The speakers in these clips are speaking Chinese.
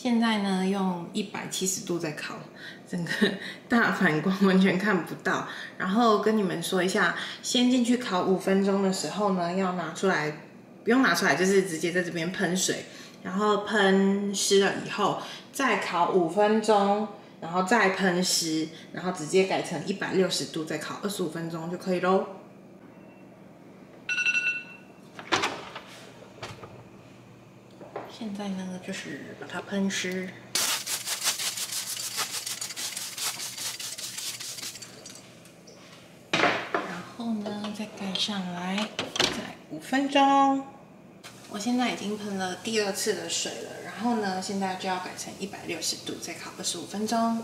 现在呢，用170度在烤，整个大反光完全看不到。然后跟你们说一下，先进去烤5分钟的时候呢，要拿出来，不用拿出来，就是直接在这边喷水，然后喷湿了以后，再烤5分钟，然后再喷湿，然后直接改成160度再烤25分钟就可以咯。现在呢，就是把它喷湿，然后呢再盖上来，再5分钟。我现在已经喷了第2次的水了，然后呢，现在就要改成160度，再烤25分钟。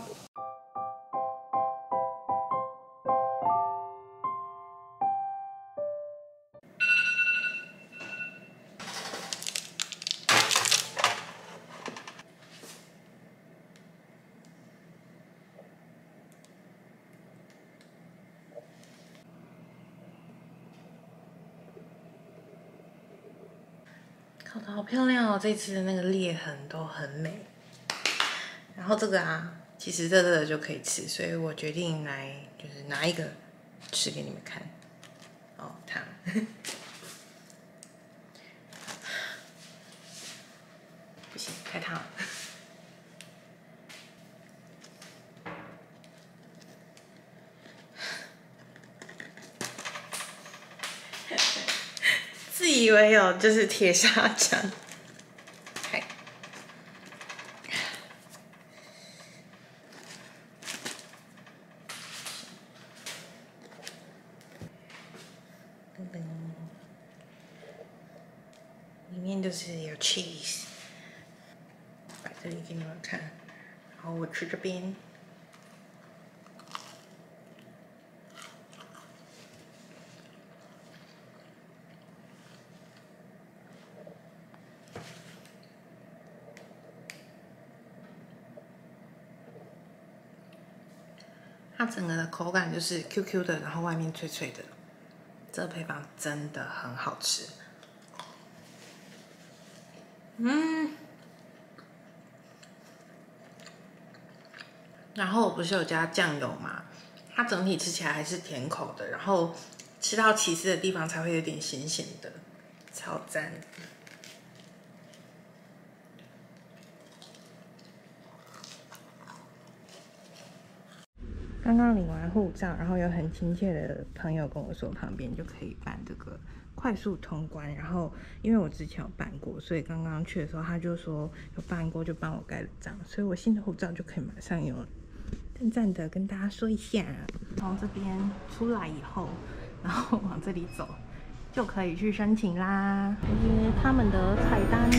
烤得好漂亮哦！这次的那个裂痕都很美。然后这个啊，其实热热的就可以吃，所以我决定来就是拿一个吃给你们看。哦，烫。不行，太烫了。自以为有就是铁砂掌，嗨，里面就是有 cheese， 摆这里给你们看，然后我吃这边。它整个的口感就是 QQ 的，然后外面脆脆的，这个配方真的很好吃。然后我不是有加酱油嘛，它整体吃起来还是甜口的，然后吃到起司的地方才会有点咸咸的，超赞。刚刚领完护照，然后有很亲切的朋友跟我说，旁边就可以办这个快速通关。然后因为我之前有办过，所以刚刚去的时候他就说有办过，就帮我盖了章，所以我新的护照就可以马上用了。赞赞的跟大家说一下，从这边出来以后，然后往这里走，就可以去申请啦。这是他们的菜单。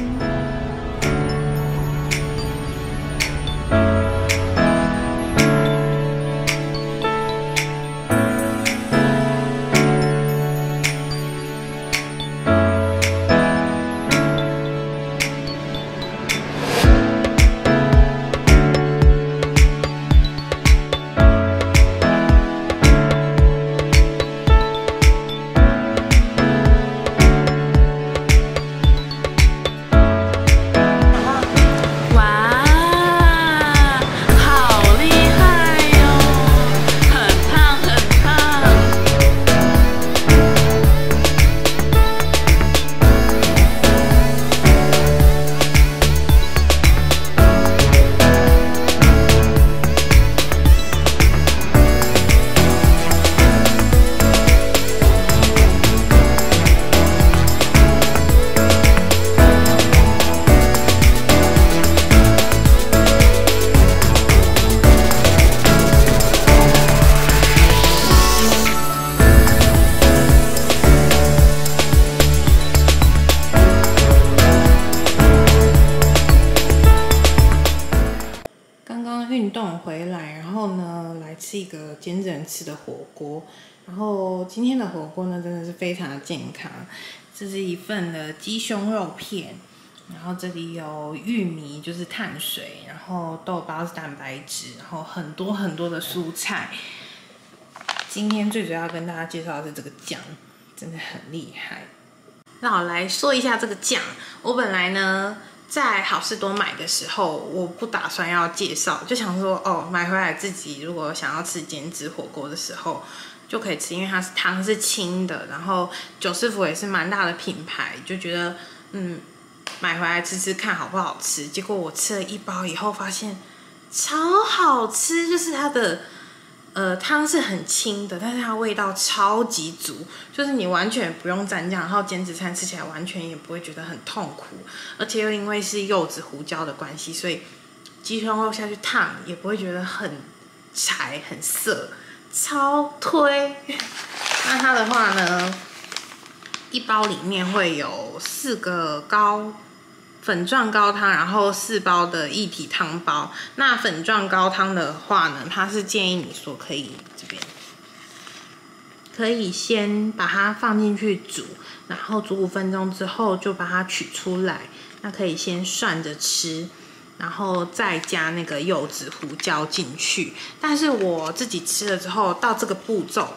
运动回来，然后呢，来吃一个今天吃的火锅。然后今天的火锅呢，真的是非常的健康。这是一份的鸡胸肉片，然后这里有玉米，就是碳水，然后豆包是蛋白质，然后很多很多的蔬菜。今天最主要跟大家介绍的是这个酱，真的很厉害。那我来说一下这个酱，我本来呢在好事多买的时候，我不打算要介绍，就想说哦，买回来自己如果想要吃减脂火锅的时候就可以吃，因为它是汤是清的，然后九师傅也是蛮大的品牌，就觉得买回来吃吃看好不好吃。结果我吃了1包以后发现超好吃，就是它的汤是很清的，但是它味道超级足，就是你完全不用蘸酱，然后减脂餐吃起来完全也不会觉得很痛苦，而且又因为是柚子胡椒的关系，所以鸡胸肉下去烫也不会觉得很柴很涩，超推。那它的话呢，1包里面会有4个粉状高汤，然后4包的液体汤包。那粉状高汤的话呢，它是建议你说可以这边可以先把它放进去煮，然后煮5分钟之后就把它取出来。那可以先涮着吃，然后再加那个柚子胡椒进去。但是我自己吃了之后，到这个步骤，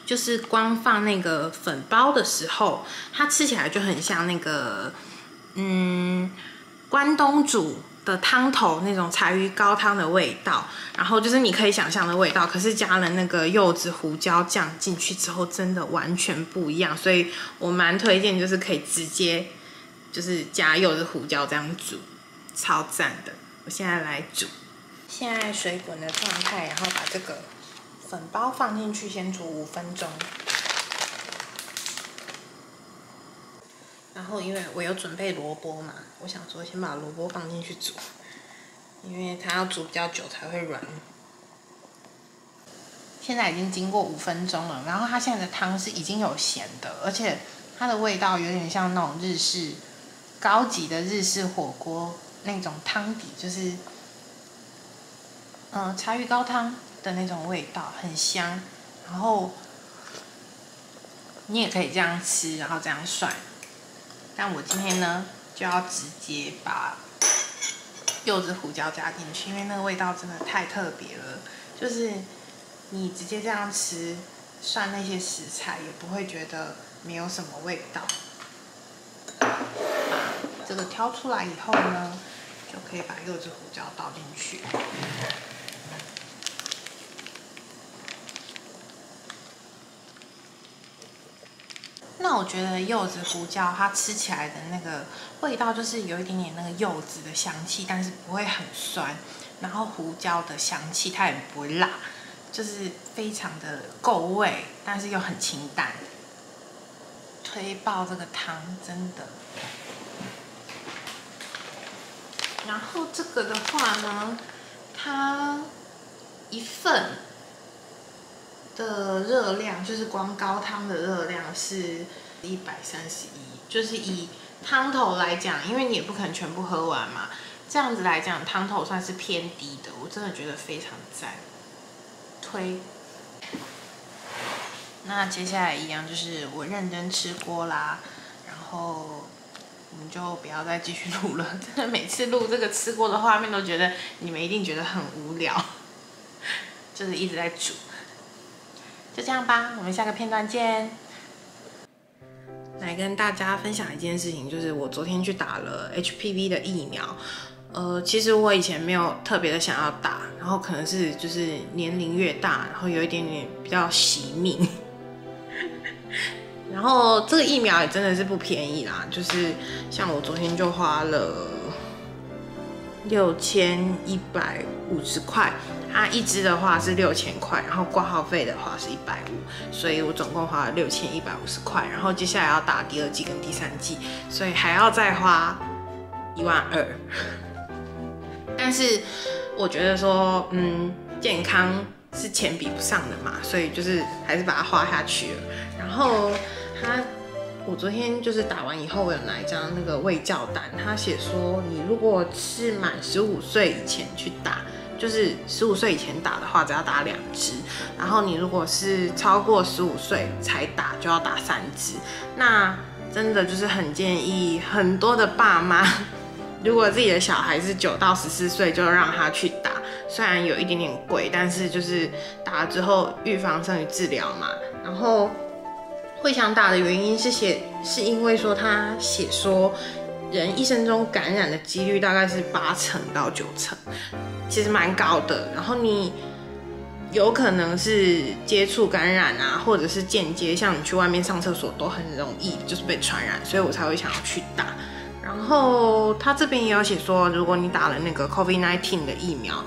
就是光放那个粉包的时候，它吃起来就很像那个关东煮的汤头那种柴鱼高汤的味道，然后就是你可以想象的味道，可是加了那个柚子胡椒酱进去之后，真的完全不一样，所以我蛮推荐，就是可以直接就是加柚子胡椒这样煮，超赞的。我现在来煮，现在水滚的状态，然后把这个粉包放进去，先煮5分钟。然后因为我有准备萝卜嘛，我想说先把萝卜放进去煮，因为它要煮比较久才会软。现在已经经过5分钟了，然后它现在的汤是已经有咸的，而且它的味道有点像那种高级的日式火锅那种汤底，就是柴鱼高汤的那种味道，很香。然后你也可以这样吃，然后这样涮。但我今天呢，就要直接把柚子胡椒加进去，因为那个味道真的太特别了。就是你直接这样吃，涮那些食材也不会觉得没有什么味道。把这个挑出来以后呢，就可以把柚子胡椒倒进去。那我觉得柚子胡椒它吃起来的那个味道，就是有一点点那个柚子的香气，但是不会很酸，然后胡椒的香气它也不会辣，就是非常的够味，但是又很清淡。推爆这个汤，真的。然后这个的话呢，它1份的热量，就是光高汤的热量是131，就是以汤头来讲，因为你也不可能全部喝完嘛，这样子来讲汤头算是偏低的，我真的觉得非常赞，推。那接下来一样就是我认真吃锅啦，然后我们就不要再继续录了，真的每次录这个吃锅的画面都觉得你们一定觉得很无聊，就是一直在煮。就这样吧，我们下个片段见。来跟大家分享一件事情，就是我昨天去打了 HPV 的疫苗。其实我以前没有特别的想要打，然后可能是就是年龄越大，然后有一点点比较惜命。然后这个疫苗也真的是不便宜啦，就是像我昨天就花了6150块，它1支的话是6000块，然后挂号费的话是150，所以我总共花了6150块。然后接下来要打第2剂跟第3剂，所以还要再花12000。但是我觉得说，健康是钱比不上的嘛，所以就是还是把它花下去了。然后我昨天就是打完以后，我有拿一张那个卫教单，他写说你如果是满15岁以前去打，就是15岁以前打的话，只要打2支；然后你如果是超过15岁才打，就要打3支。那真的就是很建议很多的爸妈，如果自己的小孩是9到14岁，就让他去打。虽然有一点点贵，但是就是打了之后预防胜于治疗嘛。然后会想打的原因是因为说他写说，人一生中感染的几率大概是8成到9成，其实蛮高的。然后你有可能是接触感染啊，或者是间接，像你去外面上厕所都很容易就是被传染，所以我才会想要去打。然后他这边也有写说，如果你打了那个 COVID-19 的疫苗，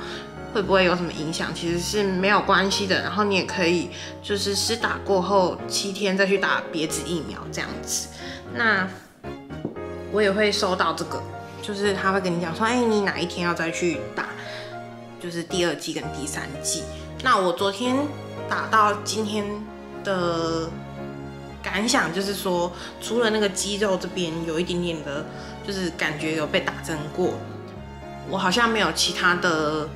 会不会有什么影响？其实是没有关系的。然后你也可以就是施打过后7天再去打别支疫苗这样子。那我也会收到这个，就是他会跟你讲说，你哪一天要再去打，就是第2剂跟第3剂。那我昨天打到今天的感想就是说，除了那个肌肉这边有一点点的，就是感觉有被打针过，我好像没有其他的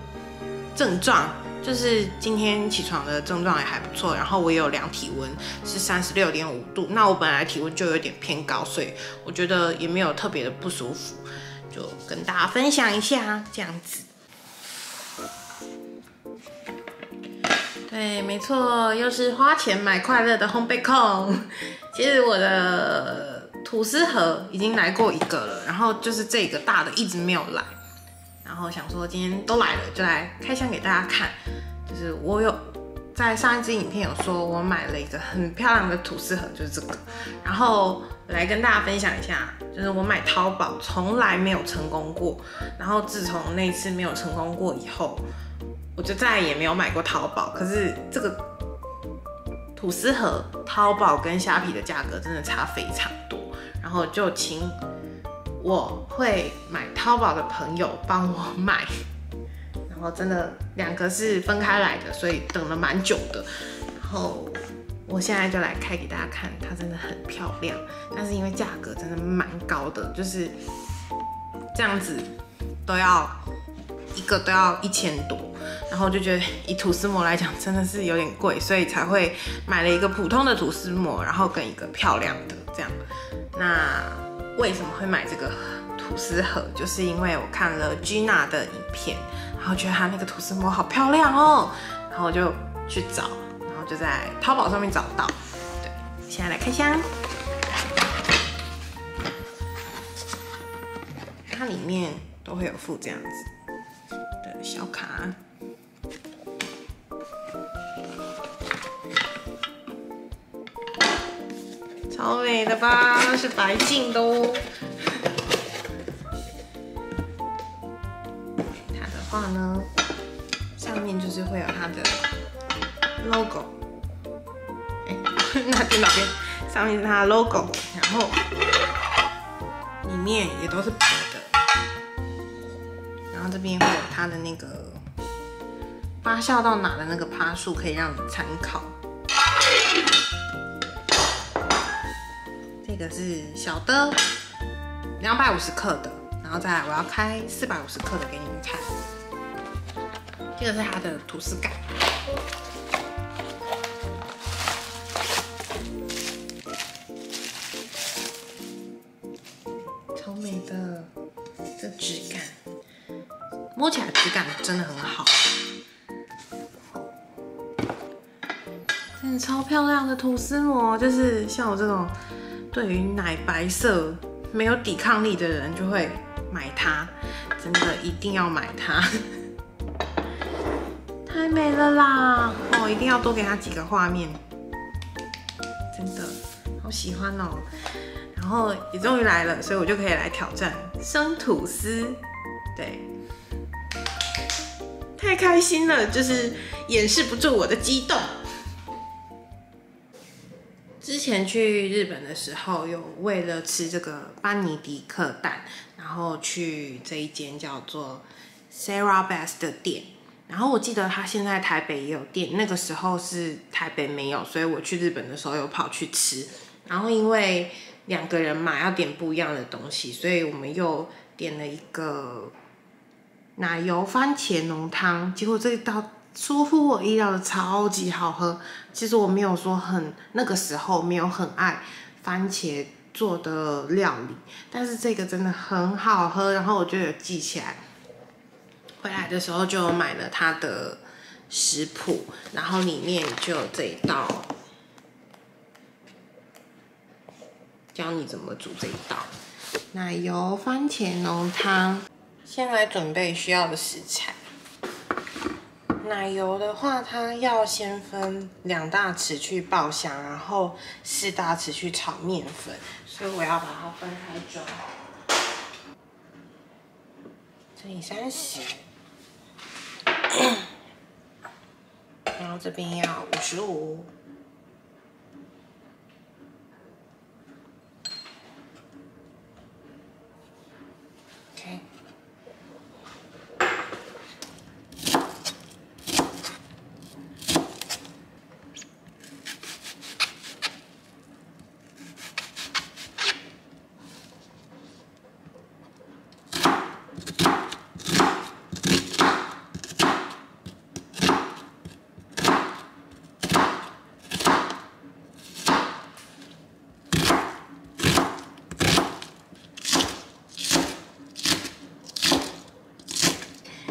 症状。就是今天起床的症状也还不错，然后我也有量体温是36.5度，那我本来体温就有点偏高，所以我觉得也没有特别的不舒服，就跟大家分享一下这样子。对，没错，又是花钱买快乐的烘焙控。其实我的吐司盒已经来过1个了，然后就是这个大的一直没有来，然后想说今天都来了，就来开箱给大家看。就是我有在上一支影片有说，我买了一个很漂亮的吐司盒，就是这个。然后我来跟大家分享一下，就是我买淘宝从来没有成功过，然后自从那一次没有成功过以后，我就再也没有买过淘宝。可是这个吐司盒，淘宝跟虾皮的价格真的差非常多，然后就请我会买淘宝的朋友帮我买，然后真的2个是分开来的，所以等了蛮久的。然后我现在就来开给大家看，它真的很漂亮，但是因为价格真的蛮高的，就是这样子都要1个都要1000多，然后我就觉得以吐司膜来讲真的是有点贵，所以才会买了一个普通的吐司膜，然后跟一个漂亮的这样。那为什么会买这个吐司盒？就是因为我看了 Gina 的影片，然后觉得她那个吐司膜好漂亮哦，然后我就去找，然后就在淘宝上面找到。对，现在来开箱，它里面都会有附这样子的小卡，超美的吧？是白净的哦。它的话呢，上面就是会有它的 logo， 那电脑边上面是它的 logo， 然后里面也都是白的，然后这边会有它的那个发酵到哪的那个趴数，可以让你参考。这个是小的250克的，然后再来我要开450克的给你们看。这个是它的吐司盖，超美的，这质感，摸起来质感真的很好，真的超漂亮的吐司膜，就是像我这种对于奶白色没有抵抗力的人就会买它，真的一定要买它，太美了啦！一定要多给它几个画面，真的好喜欢哦。然后也终于来了，所以我就可以来挑战生吐司，对，太开心了，就是掩饰不住我的激动。之前去日本的时候，有为了吃这个班尼迪克蛋，然后去这一间叫做 Sarah Best 的店。然后我记得他现在台北也有店，那个时候是台北没有，所以我去日本的时候有跑去吃。然后因为2个人嘛，要点不一样的东西，所以我们又点了一个奶油番茄浓汤。结果这一道出乎我意料的超级好喝。其实我没有说那个时候没有很爱番茄做的料理，但是这个真的很好喝，然后我就有记起来。回来的时候就买了它的食谱，然后里面就有这一道，教你怎么煮这一道。奶油番茄浓汤。先来准备需要的食材。奶油的话，它要先分2大匙去爆香，然后4大匙去炒面粉，所以我要把它分开装。乘以30，然后这边要55。OK。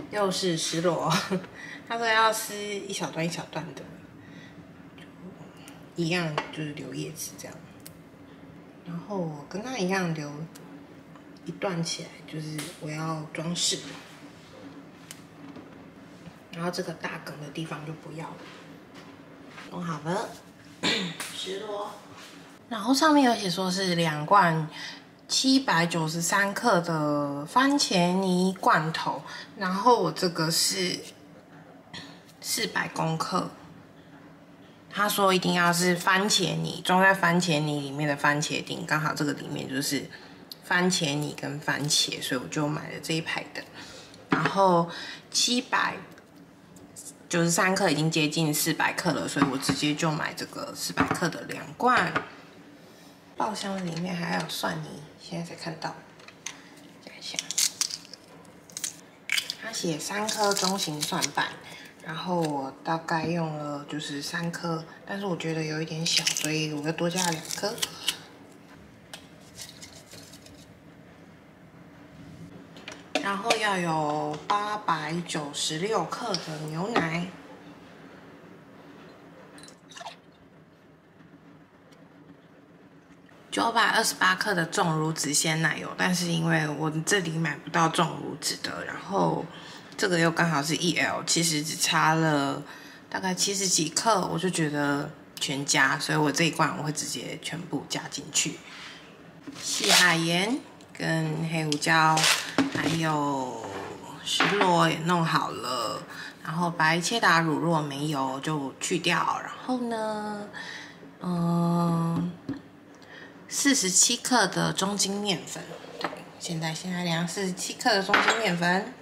又是石螺，他说要撕一小段一小段的，一样就是留叶子这样。然后我跟他一样留一段起来，就是我要装饰。然后这个大梗的地方就不要了。弄好了，石螺。然后上面有写说是2罐793克的番茄泥罐头，然后我这个是400公克。他说一定要是番茄泥，装在番茄泥里面的番茄丁，刚好这个里面就是番茄泥跟番茄，所以我就买了这一排的。然后793克已经接近400克了，所以我直接就买这个400克的2罐。爆香里面还有蒜泥，现在才看到，看一下，它写3颗中型蒜瓣，然后我大概用了就是3颗，但是我觉得有一点小，所以我又多加了2颗。然后要有896克的牛奶。928克的重乳脂鲜奶油，但是因为我这里买不到重乳脂的，然后这个又刚好是 1L， 其实只差了大概70几克，我就觉得全加，所以我这一罐我会直接全部加进去。细海盐跟黑胡椒，还有石螺也弄好了，然后白切达乳酪没油就去掉，然后呢，47克的中筋面粉，对，现在量47克的中筋面粉。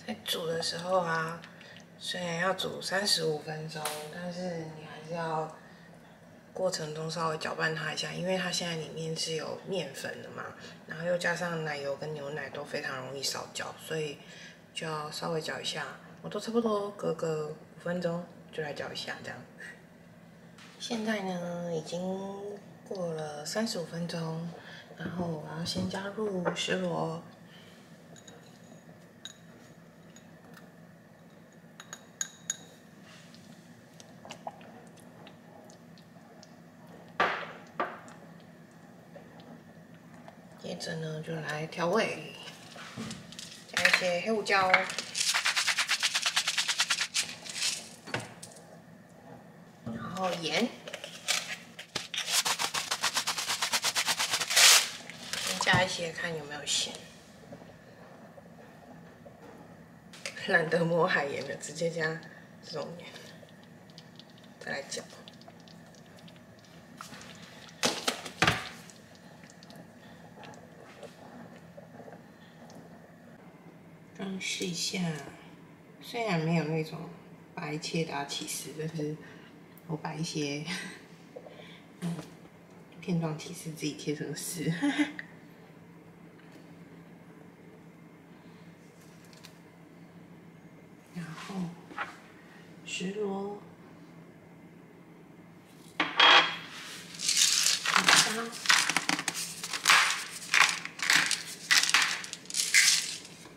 在煮的时候啊，虽然要煮35分钟，但是你还是要过程中稍微搅拌它一下，因为它现在里面是有面粉的嘛，然后又加上奶油跟牛奶都非常容易烧焦，所以就要稍微搅一下。我都差不多隔个5分钟就来搅一下这样。现在呢，已经过了35分钟，然后我要先加入石螺。接着呢，就来调味，加一些黑胡椒，然后盐，先加一些看有没有咸。懒得抹海盐了，直接加这种盐，再来搅。装饰一下，虽然没有那种白切达起司，但是我把一些片状起司自己切成丝。然后石螺、沙。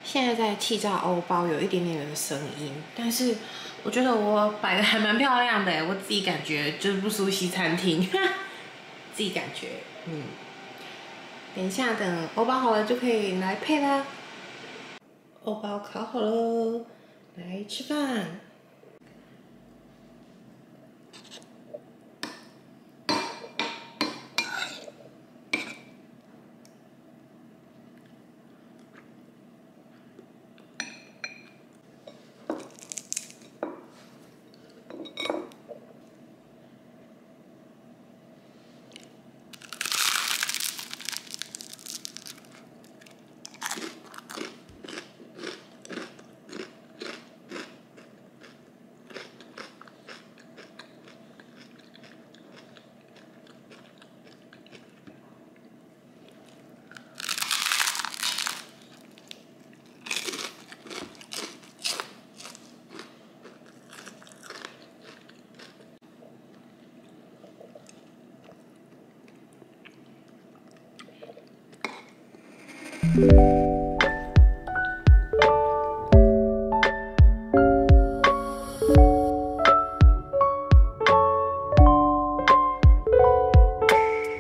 现在在气炸欧包有一点点的声音，但是我觉得我摆的还蛮漂亮的，我自己感觉就是不输西餐厅，自己感觉，等一下等欧包好了就可以来配啦。欧包烤好了，来吃饭。